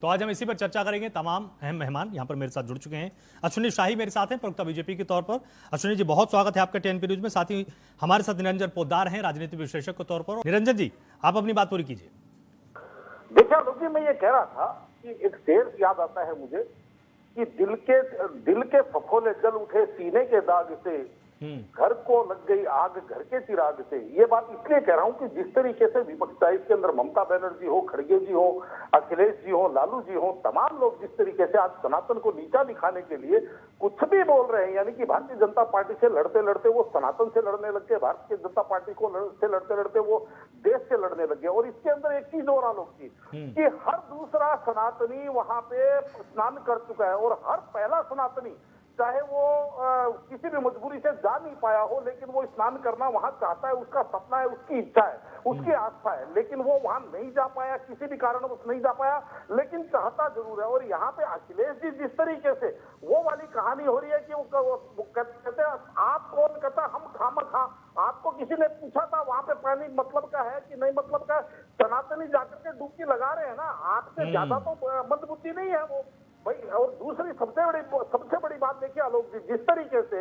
तो आज हम इसी पर चर्चा करेंगे। तमाम अहम मेहमान यहाँ पर मेरे साथ जुड़ चुके हैं। अश्विनी शाही मेरे साथ हैं, प्रवक्ता बीजेपी के तौर पर। अश्विनी जी, बहुत स्वागत है आपका टीएनपी न्यूज में। साथ ही हमारे साथ निरंजन पोद्दार हैं, राजनीतिक विश्लेषक के तौर पर। निरंजन जी, आप अपनी बात पूरी कीजिए। देखिए आलोक जी, मैं ये कह रहा था कि एक शेर याद आता है मुझे कि दिल के फफोले जल उठे सीने के दाग से, घर को लग गई आग घर के चिराग से। ये बात इसलिए कह रहा हूं कि जिस तरीके से विपक्ष चाहे इसके अंदर ममता बनर्जी हो, खड़गे जी हो, अखिलेश जी हो, लालू जी हो, तमाम लोग जिस तरीके से आज सनातन को नीचा दिखाने के लिए कुछ भी बोल रहे हैं, यानी कि भारतीय जनता पार्टी से लड़ते लड़ते वो सनातन से लड़ने लग गए, भारतीय जनता पार्टी से लड़ते लड़ते वो देश से लड़ने लग गए। और इसके अंदर एक चीज और आलोक जी, कि हर दूसरा सनातनी वहां पे स्नान कर चुका है और हर पहला सनातनी चाहे वो किसी भी मजबूरी से जा नहीं पाया हो, लेकिन वो स्नान करना वहां चाहता है, उसका सपना है, उसकी इच्छा है, उसकी आस्था है, लेकिन वो वहां नहीं जा पाया, किसी भी कारणवश नहीं जा पाया, लेकिन चाहता जरूर है। और यहाँ पे अखिलेश जी जिस तरीके से वो वाली कहानी हो रही है कि वो कहते हैं आप कौन कहता हम खामखा, आपको किसी ने पूछा था वहां पे पानी मतलब का है कि नहीं मतलब का, सनातनी जाकर के डुबकी लगा रहे हैं ना, आपसे ज्यादा तो मंदबुद्धि नहीं है वो भाई। और दूसरी सबसे बड़ी बात देखिए आलोक जी, जिस तरीके से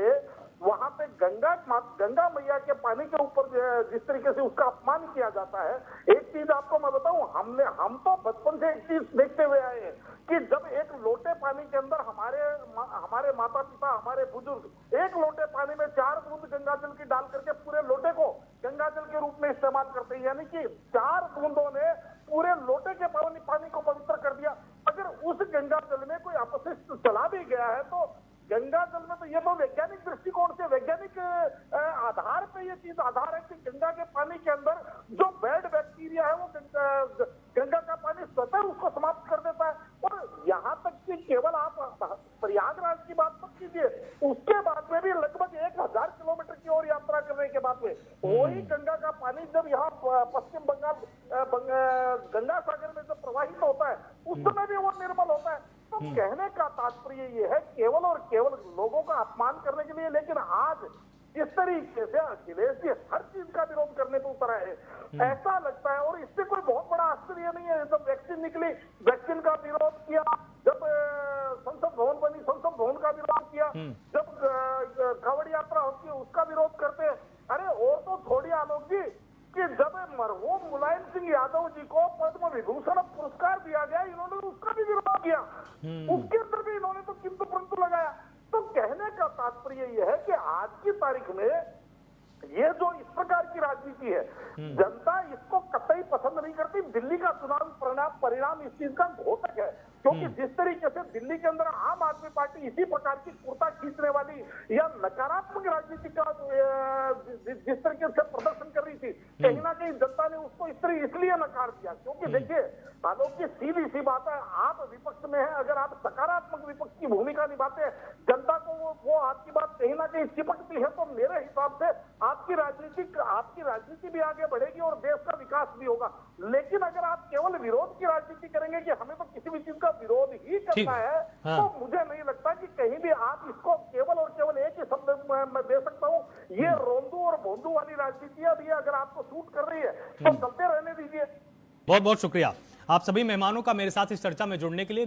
वहां पे गंगा मैया के पानी के ऊपर जिस तरीके से उसका अपमान किया जाता है। एक चीज आपको मैं बताऊं, हम तो बचपन से एक चीज देखते हुए आए हैं कि जब एक लोटे पानी के अंदर हमारे माता पिता, हमारे बुजुर्ग एक लोटे पानी में 4 बूंद गंगा जल की डाल करके पूरे लोटे को गंगा जल के रूप में इस्तेमाल करते हैं, यानी कि 4 बूंदों ने पूरे लोटे के पानी को पवित्र कर दिया। अगर उस गंगा जल में कोई अपशिष्ट चला भी गया है तो गंगा जल में, तो ये तो वैज्ञानिक दृष्टिकोण से, वैज्ञानिक आधार पे ये चीज आधार है कि गंगा के पानी के अंदर जो बैड बैक्टीरिया है वो गंगा का पानी स्वतः उसको समाप्त कर देता है। और यहाँ तक कि केवल आप प्रयागराज की बात मत कीजिए, उसके बाद में भी लगभग 1000 किलोमीटर की ओर यात्रा करने के बाद में वही गंगा का पानी जब यहाँ पश्चिम बंगाल गंगा सागर में जब प्रवाहित होता है उस समय भी वो निर्मल होता है। तो कहने का तात्पर्य ये है केवल और केवल लोगों का अपमान करने के लिए। लेकिन आज जिस तरीके से अखिलेश जी हर चीज का विरोध करने पर उतर आए हैं, ऐसा लगता है, और इससे कोई बहुत बड़ा आश्चर्य नहीं है। जब वैक्सीन निकली, वैक्सीन का विरोध किया, जब संसद भवन बनी, संसद भवन का विरोध किया, जब कांवड़ यात्रा होती है उसका विरोध करते हैं। अरे और तो थोड़ी आलोक जी कि जब मरहूम मुलायम सिंह यादव जी को पद्म विभूषण पुरस्कार दिया गया, इन्होंने उसका भी विरोध किया, उसके अंदर भी इन्होंने तो किंतु परंतु लगाया। तो कहने का तात्पर्य यह है कि आज की तारीख में ये जो इस प्रकार की राजनीति है, जनता इसको कतई पसंद नहीं करती। दिल्ली का चुनाव परिणाम इस चीज का घोतक है, क्योंकि जिस तरीके से दिल्ली के अंदर आम आदमी पार्टी इसी प्रकार की कुर्ता खींचने वाली या नकारात्मक राजनीति का जिस तरीके से प्रदर्शन कर रही थी, कहीं ना कहीं जनता ने उसको इसलिए नकार दिया। क्योंकि देखिए आलोक की सीधी सी बात है, आप विपक्ष में है, अगर आप सकारात्मक विपक्ष की भूमिका निभाते हैं, जनता को वो आपकी बात कहीं ना कहीं चिपकती है, तो मेरे हिसाब से आपकी राजनीति भी आगे बढ़ेगी और देश का विकास भी होगा। लेकिन अगर आप केवल विरोध की राजनीति करेंगे कि हमें तो किसी भी चीज का विरोध ही करना है, तो मुझे नहीं लगता कि कहीं भी आप इसको केवल और केवल एक ही शब्द मैं दे सकता हूँ, ये रोंदू और भोंदू वाली राजनीति अभी अगर आपको सूट कर रही है तो चलते रहने दीजिए। बहुत बहुत शुक्रिया आप सभी मेहमानों का मेरे साथ इस चर्चा में जुड़ने के लिए।